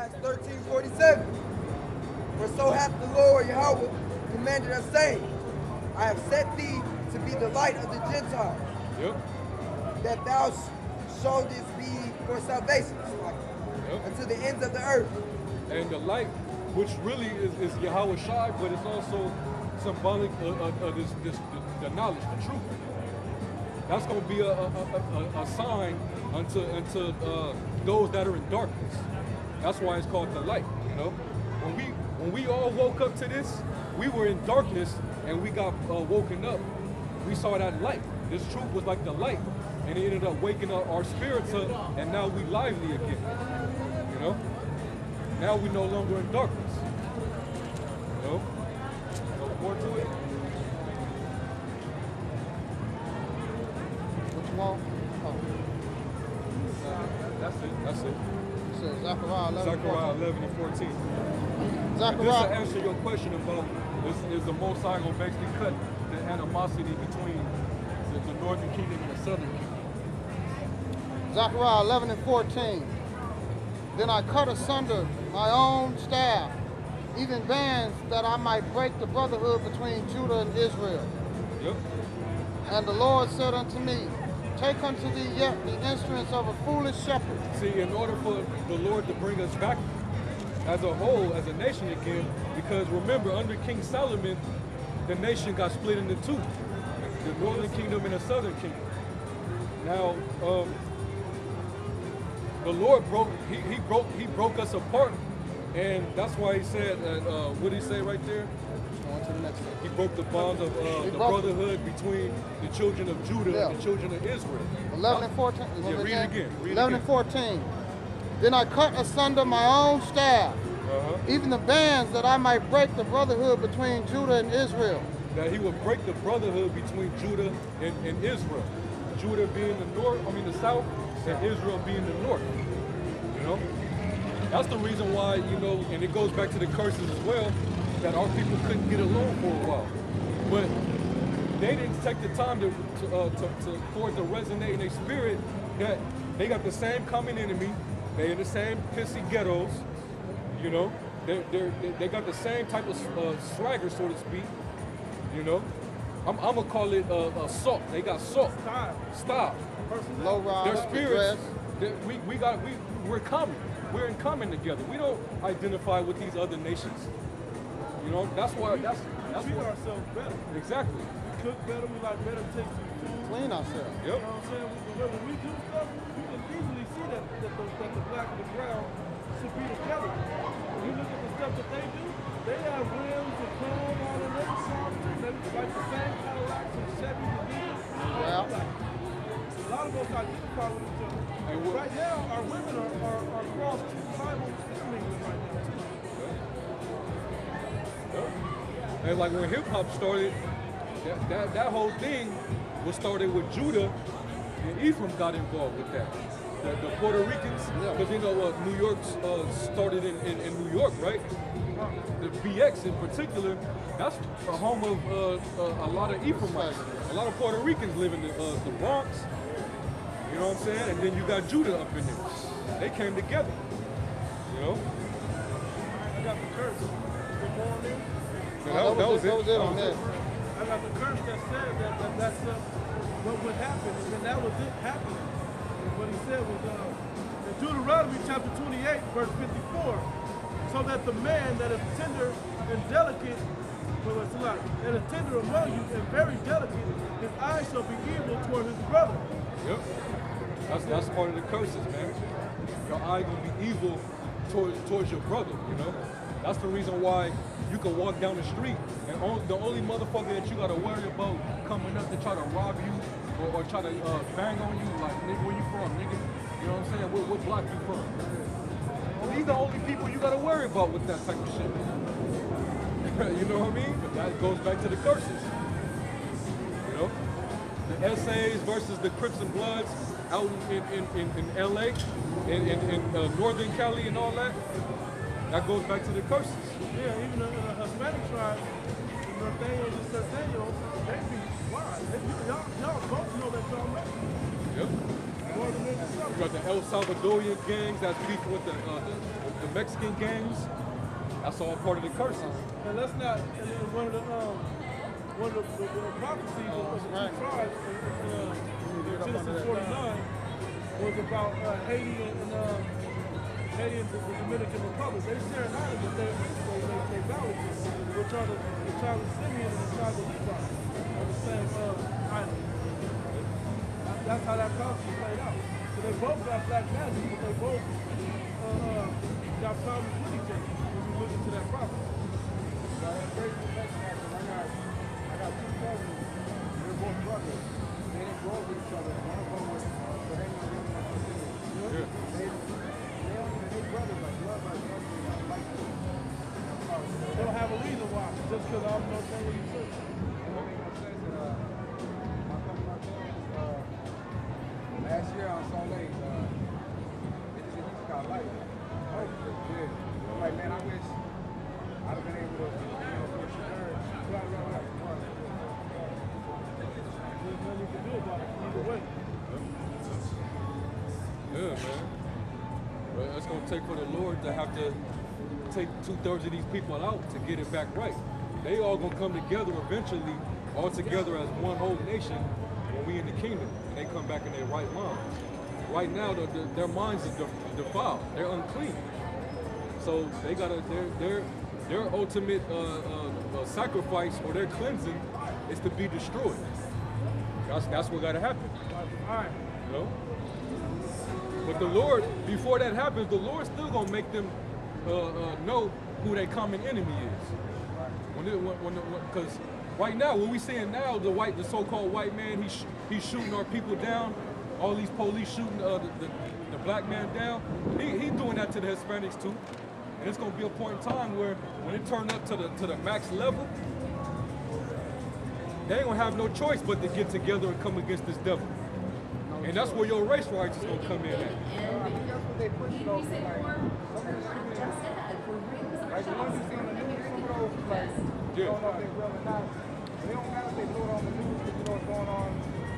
Acts 13:47. For so hath the Lord Yahweh commanded us, saying, I have set thee to be the light of the Gentiles, Yep. that thou shouldest be for salvation, Yep. unto the ends of the earth. And the light, which really is Yahweh Shai, but it's also symbolic of the knowledge, the truth. That's going to be a sign unto those that are in darkness. That's why it's called the light. You know, when we all woke up to this, we were in darkness and we got woken up. We saw that light. This truth was like the light, and it ended up waking up our spirits up, and now we lively again. You know, now we no longer in darkness. You know, so more to it. Which one? Oh. That's it. That's it. It says Zechariah 11. Zechariah 11 and 14. This will Zechariah. answer your question about is the Most High going to basically cut the animosity between the northern kingdom and the southern kingdom. Zechariah 11 and 14. Then I cut asunder my own staff, even bands, that I might break the brotherhood between Judah and Israel. Yep. And the Lord said unto me, take unto thee yet the instruments of a foolish shepherd. See, in order for the Lord to bring us back as a whole, as a nation again, because remember, under King Solomon, the nation got split into two, the northern kingdom and the southern kingdom. Now, the Lord broke us apart, and that's why he said, what did he say right there? On to the next one. He broke the bonds of the brotherhood between the children of Judah and the children of Israel. 11 and 14. Yeah, read it again. Read it 11 again. and 14. Then I cut asunder my own staff, even the bands, that I might break the brotherhood between Judah and Israel. That he would break the brotherhood between Judah and Israel. Judah being the south, and Israel being the north. You know? That's the reason why, you know, and it goes back to the curses as well, that our people couldn't get along for a while. But they didn't take the time for it to resonate in their spirit that they got the same common enemy, they in the same pissy ghettos, you know, they got the same type of swagger, so to speak, you know. I'm gonna call it salt. They got salt. Style. Low rider, Their spirits. We're common. We're in common together. We don't identify with these other nations. You know, that's why. That's treat why. ourselves better. Exactly. We cook better. We like better tasting food. clean ourselves. Yep. You know what I'm saying? When we do stuff, you can easily see that the black and the brown should be together. When you look at the stuff that they do, they have rims and chrome all in every car. They like the same Cadillacs and Chevys and Beamers. Yeah. A lot of us identify with each other. Right now, our women are cross tribal intermingling right now too. And like when hip hop started, that whole thing was started with Judah, and Ephraim got involved with that. The Puerto Ricans, because you know New York started in New York, right? The BX in particular, that's the home of a lot of Ephraimites. A lot of Puerto Ricans live in the Bronx. You know what I'm saying? And then you got Judah up in there. They came together. You know? I got the curse. Good morning. That was it on that. I got the curse that said that's what would happen, and that was it happening. And what he said was in Deuteronomy chapter 28, verse 54, so that the man that is tender and delicate, and is tender among you and very delicate, his eyes shall be evil toward his brother. Yep. That's part of the curses, man. Your eye gonna be evil towards your brother, you know? That's the reason why you can walk down the street and the only motherfucker that you gotta worry about coming up to try to rob you or try to bang on you, like, nigga, where you from, nigga? You know what I'm saying? What block you from? Well, these are the only people you gotta worry about with that type of shit. You know what I mean? But that goes back to the curses. You know? The essays versus the Crips and Bloods out in LA, in Northern Cali and all that. That goes back to the curses. Yeah, even in the Hispanic tribes, the Norteños and Serteños, they be wild. Y'all both know that y'all met. Yep. Northerners and Southerners. got the El Salvadorian gangs that's beefing with the Mexican gangs. That's all part of the curses. And let's not. And one of the prophecies of the two tribes in Genesis 49 was about Haiti and the Dominican Republic. They share an island, but they balance it, which are the tribe of Simeon and the tribe of Levi on the same island. That's how that prophecy played out. So they both got black magic, but they both got problems with each other when you look into that prophecy. I got two cousins. They're both brothers. They didn't grow up with each other. One of them was so they know them like they brothers like blood like They don't have a reason why, just because I'm not saying what you said. Last year on Salt Lake, it just got light. Oh, yeah. I'm like, man, I wish I'd have been able to, push your nerves. There's nothing you can do about it either way. Yeah, man. But it's gonna take for the Lord to have to take 2/3 of these people out to get it back right. They all gonna come together eventually, all together as one whole nation when we in the kingdom, and they come back in their right mind. Right now, their minds are defiled. They're unclean. So they gotta their ultimate sacrifice or their cleansing is to be destroyed. That's what gotta happen. All right. You know? But the Lord, before that happens, the Lord's still gonna make them know who their common enemy is. Because right now, what we seeing now, the so-called white man, he's shooting our people down. All these police shooting the black man down. He's doing that to the Hispanics too. And it's gonna be a point in time where when it turn up to the max level, they ain't gonna have no choice but to get together and come against this devil. And that's where your race rights is gonna come in at. That's what they push it over, like the ones you see on the news, some of those, like, you don't know if they're real or not. They don't matter if they do it on the news, because you know what's going on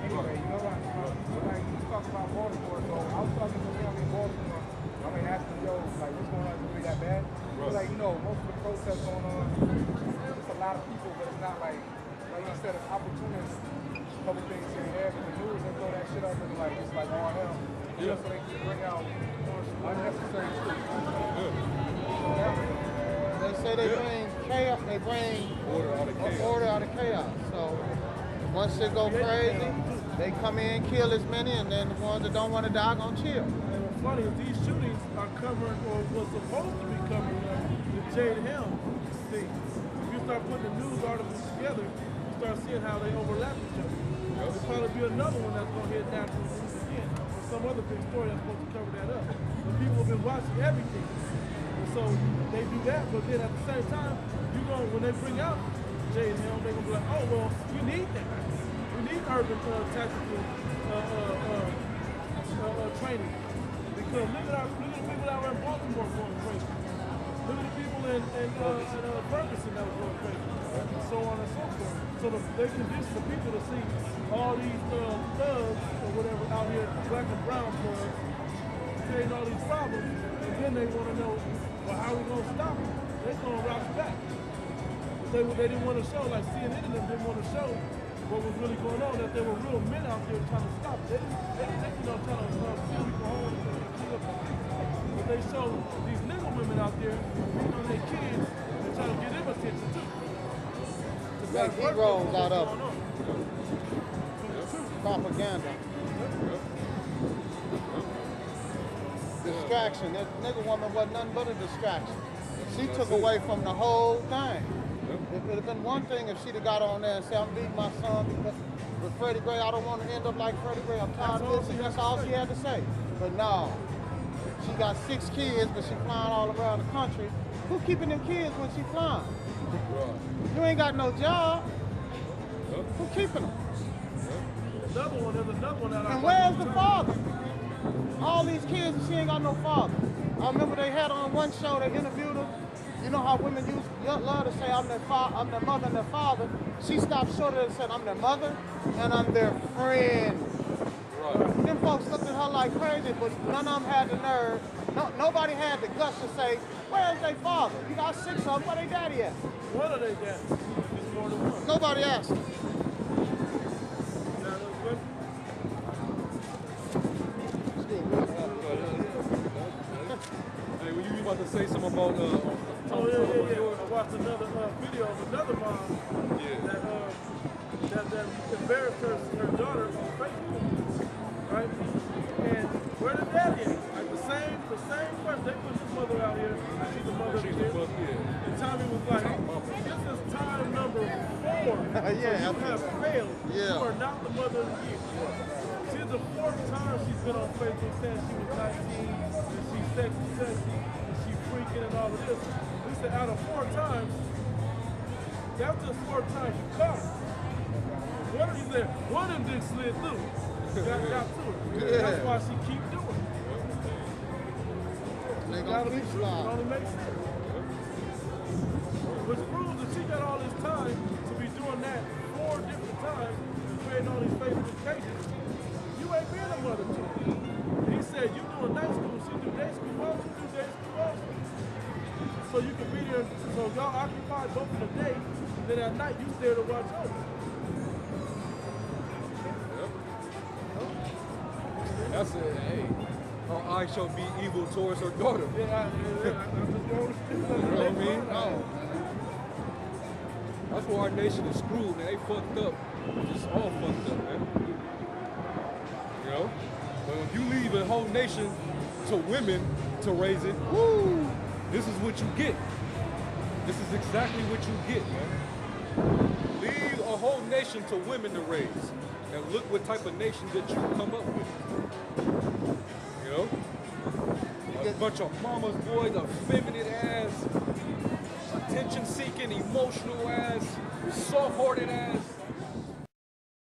anyway, you know what? But like, you talk about Baltimore, so I was talking to them in Baltimore, I mean, asking Joe, like, what's going on, is it really that bad? Right. Like, most of the protests going on, it's a lot of people, but it's not like you said, it's opportunists, a couple things here and there, but the news, they throw that shit up and like, it's like all hell. Yeah. So they can bring out unnecessary shit. They say they bring chaos, they bring order out of chaos. So once it go crazy, they come in, kill as many, and then the ones that don't want to die gonna chill. And what's funny is these shootings are covering, or was supposed to be covering, the Jade Helm thing. If you start putting the news articles together, you start seeing how they overlap each other. There'll probably be another one that's gonna hit national news again, or some other big story that's supposed to cover that up. But people have been watching everything. So they do that, but then at the same time, when they bring out Jade Helm, they're gonna be like, oh well, we need that. We need urban tactical training. Because look at the people out there in Baltimore going crazy. Look at the people in Ferguson that was going crazy. And so on and so forth. So they condition the people to see all these thugs or whatever out here, black and brown thugs, creating all these problems, and then they want to know, well, how are we going to stop them? They're going to rock back. But they didn't want to show, like CNN and them didn't want to show what was really going on, that there were real men out there trying to stop it. They didn't trying to steal people home and kill up people. But they showed these nigga women out there, and their kids, and trying to get them attention too. Make heroes out of propaganda. Distraction. That nigga woman wasn't nothing but a distraction. She took away from the whole thing. It would have been one thing if she'd have got on there and said, I'm beating my son because with Freddie Gray, I don't want to end up like Freddie Gray. I'm tired of this, and that's all she had to say. But no, she got 6 kids, but she flying all around the country. Who keeping them kids when she flying? You ain't got no job. Who keeping them? There's another one that and where's the father? All these kids, and she ain't got no father. I remember they had on one show, they interviewed her. You know how women love to say, I'm their mother and their father. She stopped short of it and said, I'm their mother and I'm their friend. Right. Them folks looked at her yelling like crazy, but none of them had the nerve. Nobody had the guts to say, where's their father? You got 6 of them, where their daddy at? One of their daddies. It's more than one. Nobody asked. Hey, were you about to say something about Oh yeah. I watched another video of another mom that embarrassed her daughter on Facebook, right? And where the daddy at? Like the same person. They put his mother out here. She's the mother of the kid. And Tommy was like, this is time number 4. So you have failed. You are not the mother of the kid. This is the 4th time she's been on Facebook saying she was 19 and she's sexy and she's freaking and all of this. He said out of 4 times, that was just 4 times you caught her. One of them didn't slid through. Got to her. That's why she keep doing it. They Gotta gonna be keep true. It sliding. only makes sense. Which proves that she got all this time to be doing that 4 different times and creating all these Facebook pages. You ain't being a mother to her. He said you doing night school, she do day school. Why don't you do day school also? So you can be there, so y'all occupy both of the day, and then at night you there to watch over. That's it. Hey, her eye shall be evil towards her daughter. Yeah, I just want to. You know what I mean? No. That's why our nation is screwed, man. They fucked up. Just all fucked up, man. You know? But if you leave a whole nation to women to raise it, woo, this is what you get. This is exactly what you get, man. Leave a whole nation to women to raise. And look what type of nation that you come up with. You know? A bunch of mama's boys, effeminate ass, attention-seeking, emotional ass, soft-hearted ass.